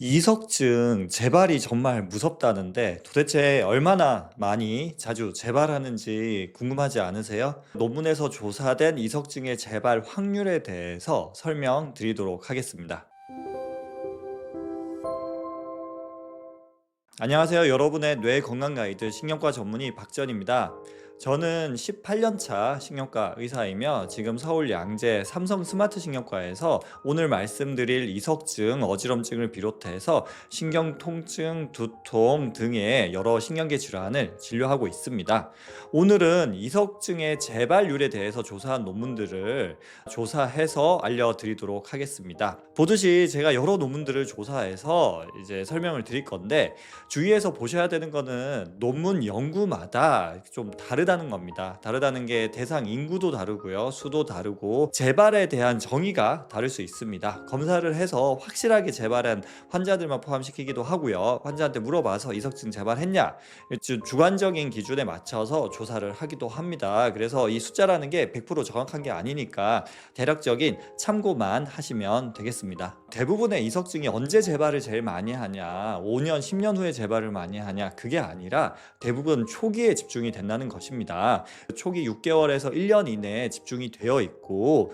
이석증 재발이 정말 무섭다는데 도대체 얼마나 많이 자주 재발하는지 궁금하지 않으세요? 논문에서 조사된 이석증의 재발 확률에 대해서 설명드리도록 하겠습니다. 안녕하세요. 여러분의 뇌 건강 가이드 신경과 전문의 박전입니다. 저는 18년 차 신경과 의사이며 지금 서울 양재 삼성 스마트 신경과에서 오늘 말씀드릴 이석증, 어지럼증을 비롯해서 신경통증, 두통 등의 여러 신경계 질환을 진료하고 있습니다. 오늘은 이석증의 재발률에 대해서 조사한 논문들을 조사해서 알려드리도록 하겠습니다. 보듯이 제가 여러 논문들을 조사해서 이제 설명을 드릴 건데 주의해서 보셔야 되는 거는 논문 연구마다 좀 다르다는 겁니다. 다르다는 게 대상 인구도 다르고요, 수도 다르고 재발에 대한 정의가 다를 수 있습니다. 검사를 해서 확실하게 재발한 환자들만 포함시키기도 하고요, 환자한테 물어봐서 이석증 재발했냐 주관적인 기준에 맞춰서 조사를 하기도 합니다. 그래서 이 숫자라는 게 100% 정확한 게 아니니까 대략적인 참고만 하시면 되겠습니다. 대부분의 이석증이 언제 재발을 제일 많이 하냐, 5년, 10년 후에 재발을 많이 하냐, 그게 아니라 대부분 초기에 집중이 된다는 것입니다. 초기 6개월에서 1년 이내에 집중이 되어 있고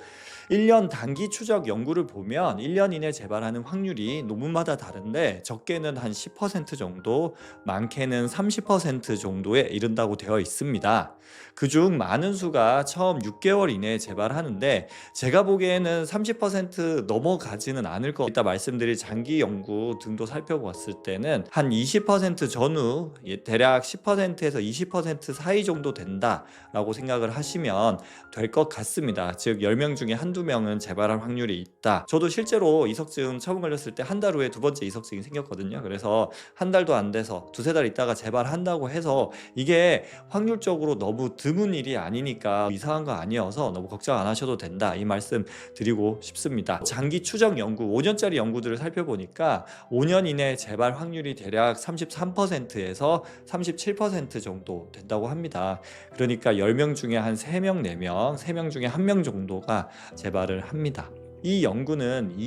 1년 단기 추적 연구를 보면 1년 이내 재발하는 확률이 논문마다 다른데 적게는 한 10% 정도, 많게는 30% 정도에 이른다고 되어 있습니다. 그중 많은 수가 처음 6개월 이내에 재발하는데 제가 보기에는 30% 넘어가지는 않을 것 이따 말씀드릴 장기 연구 등도 살펴봤을 때는 한 20% 전후 대략 10%에서 20% 사이 정도 된다라고 생각을 하시면 될 것 같습니다. 즉 10명 중에 한두 명은 재발할 확률이 있다. 저도 실제로 이석증 처음 걸렸을 때 한 달 후에 두 번째 이석증이 생겼거든요. 그래서 한 달도 안 돼서 두세 달 있다가 재발한다고 해서 이게 확률적으로 너무 드문 일이 아니니까 이상한 거 아니어서 너무 걱정 안 하셔도 된다, 이 말씀 드리고 싶습니다. 장기 추적 연구 5년짜리 연구들을 살펴보니까 5년 이내 재발 확률이 대략 33%에서 37% 정도 된다고 합니다. 그러니까 10명 중에 한 3명, 4명, 3명 중에 1명 정도가 재발을 합니다. 이 연구는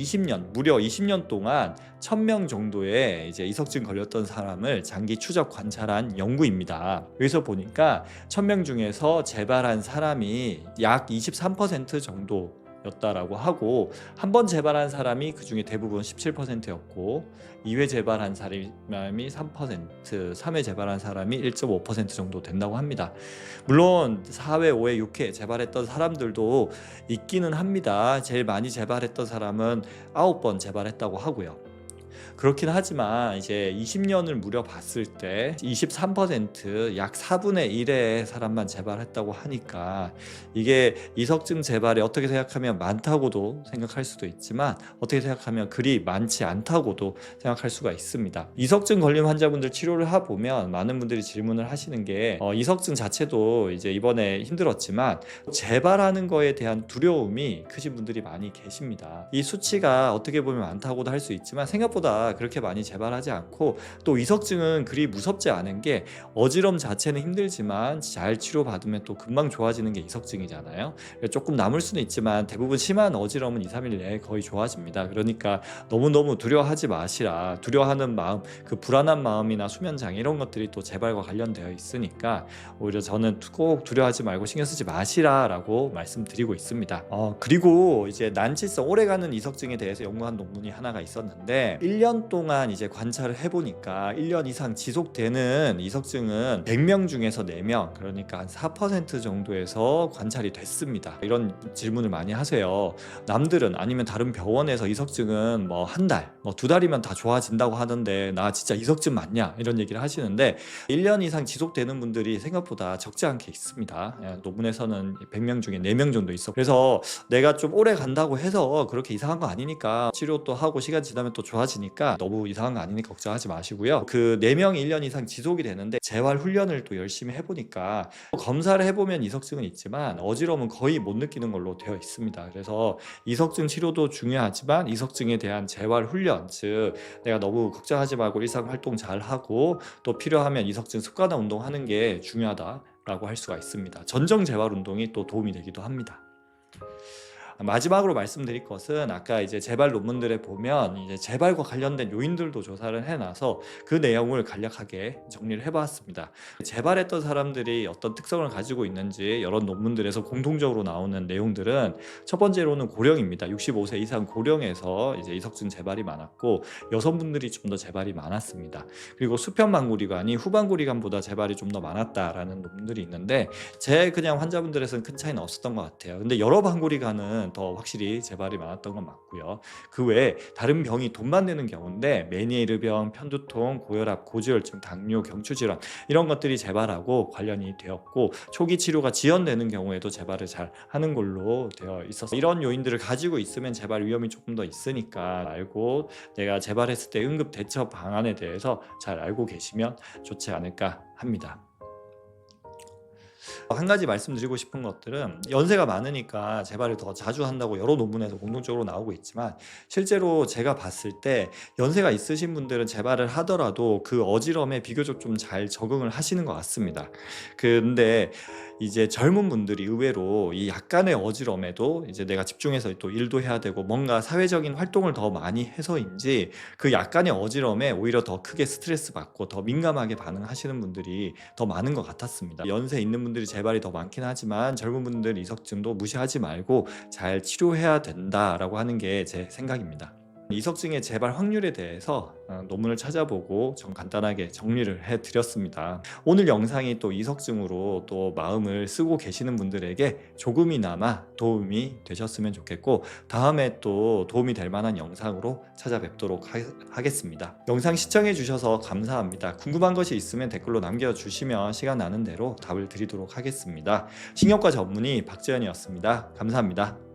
무려 20년 동안 1000명 정도의 이제 이석증 걸렸던 사람을 장기 추적 관찰한 연구입니다. 여기서 보니까 1000명 중에서 재발한 사람이 약 23% 정도 였다라고 하고, 한 번 재발한 사람이 그 중에 대부분 17%였고 2회 재발한 사람이 3%, 3회 재발한 사람이 1.5% 정도 된다고 합니다. 물론 4회, 5회, 6회 재발했던 사람들도 있기는 합니다. 제일 많이 재발했던 사람은 9번 재발했다고 하고요. 그렇긴 하지만 이제 20년을 무려 봤을 때 23%, 약 4분의 1의 사람만 재발했다고 하니까 이게 이석증 재발이 어떻게 생각하면 많다고도 생각할 수도 있지만 어떻게 생각하면 그리 많지 않다고도 생각할 수가 있습니다. 이석증 걸린 환자분들 치료를 해보면 많은 분들이 질문을 하시는 게 이석증 자체도 이제 이번에 힘들었지만 재발하는 거에 대한 두려움이 크신 분들이 많이 계십니다. 이 수치가 어떻게 보면 많다고도 할 수 있지만 생각보다 그렇게 많이 재발하지 않고, 또 이석증은 그리 무섭지 않은 게 어지럼 자체는 힘들지만 잘 치료받으면 또 금방 좋아지는 게 이석증이잖아요. 조금 남을 수는 있지만 대부분 심한 어지럼은 2, 3일 내에 거의 좋아집니다. 그러니까 너무너무 두려워하지 마시라. 두려워하는 마음, 그 불안한 마음이나 수면장애 이런 것들이 또 재발과 관련되어 있으니까 오히려 저는 꼭 두려워하지 말고 신경 쓰지 마시라 라고 말씀드리고 있습니다. 그리고 이제 난치성 오래가는 이석증에 대해서 연구한 논문이 하나가 있었는데 1년 동안 이제 관찰을 해보니까 1년 이상 지속되는 이석증은 100명 중에서 4명, 그러니까 한 4% 정도에서 관찰이 됐습니다. 이런 질문을 많이 하세요. 남들은 아니면 다른 병원에서 이석증은 뭐 한 달, 뭐 2달이면 다 좋아진다고 하는데 나 진짜 이석증 맞냐, 이런 얘기를 하시는데 1년 이상 지속되는 분들이 생각보다 적지 않게 있습니다. 논문에서는 100명 중에 4명 정도 있어. 그래서 내가 좀 오래 간다고 해서 그렇게 이상한 거 아니니까, 치료도 하고 시간 지나면 또 좋아지니까 너무 이상한 거 아니니까 걱정하지 마시고요. 그 4명이 1년 이상 지속이 되는데 재활 훈련을 또 열심히 해보니까 검사를 해보면 이석증은 있지만 어지러움은 거의 못 느끼는 걸로 되어 있습니다. 그래서 이석증 치료도 중요하지만 이석증에 대한 재활 훈련, 즉 내가 너무 걱정하지 말고 일상 활동 잘 하고 또 필요하면 이석증 습관화 운동하는 게 중요하다라고 할 수가 있습니다. 전정 재활 운동이 또 도움이 되기도 합니다. 마지막으로 말씀드릴 것은 아까 이제 재발 논문들에 보면 이제 재발과 관련된 요인들도 조사를 해놔서 그 내용을 간략하게 정리를 해봤습니다. 재발했던 사람들이 어떤 특성을 가지고 있는지 여러 논문들에서 공통적으로 나오는 내용들은 첫 번째로는 고령입니다. 65세 이상 고령에서 이제 이석증 재발이 많았고 여성분들이 좀 더 재발이 많았습니다. 그리고 수평망구리관이 후방구리관보다 재발이 좀 더 많았다라는 논문들이 있는데 제 그냥 환자분들에서는 큰 차이는 없었던 것 같아요. 근데 여러 방구리관은 더 확실히 재발이 많았던 건 맞고요. 그 외에 다른 병이 돈만 내는 경우인데 메니에르병, 편두통, 고혈압, 고지혈증, 당뇨, 경추질환 이런 것들이 재발하고 관련이 되었고 초기 치료가 지연되는 경우에도 재발을 잘 하는 걸로 되어 있어서 이런 요인들을 가지고 있으면 재발 위험이 조금 더 있으니까 알고 내가 재발했을 때 응급 대처 방안에 대해서 잘 알고 계시면 좋지 않을까 합니다. 한 가지 말씀드리고 싶은 것들은 연세가 많으니까 재발을 더 자주 한다고 여러 논문에서 공통적으로 나오고 있지만 실제로 제가 봤을 때 연세가 있으신 분들은 재발을 하더라도 그 어지럼에 비교적 좀 잘 적응을 하시는 것 같습니다. 근데 이제 젊은 분들이 의외로 이 약간의 어지럼에도 이제 내가 집중해서 또 일도 해야 되고 뭔가 사회적인 활동을 더 많이 해서인지 그 약간의 어지럼에 오히려 더 크게 스트레스 받고 더 민감하게 반응하시는 분들이 더 많은 것 같았습니다. 연세 있는 분들이 재발이 더 많긴 하지만 젊은 분들 이석증도 무시하지 말고 잘 치료해야 된다라고 하는 게 제 생각입니다. 이석증의 재발 확률에 대해서 논문을 찾아보고 좀 간단하게 정리를 해드렸습니다. 오늘 영상이 또 이석증으로 또 마음을 쓰고 계시는 분들에게 조금이나마 도움이 되셨으면 좋겠고 다음에 또 도움이 될 만한 영상으로 찾아뵙도록 하겠습니다. 영상 시청해 주셔서 감사합니다. 궁금한 것이 있으면 댓글로 남겨주시면 시간 나는 대로 답을 드리도록 하겠습니다. 신경과 전문의 박재현이었습니다. 감사합니다.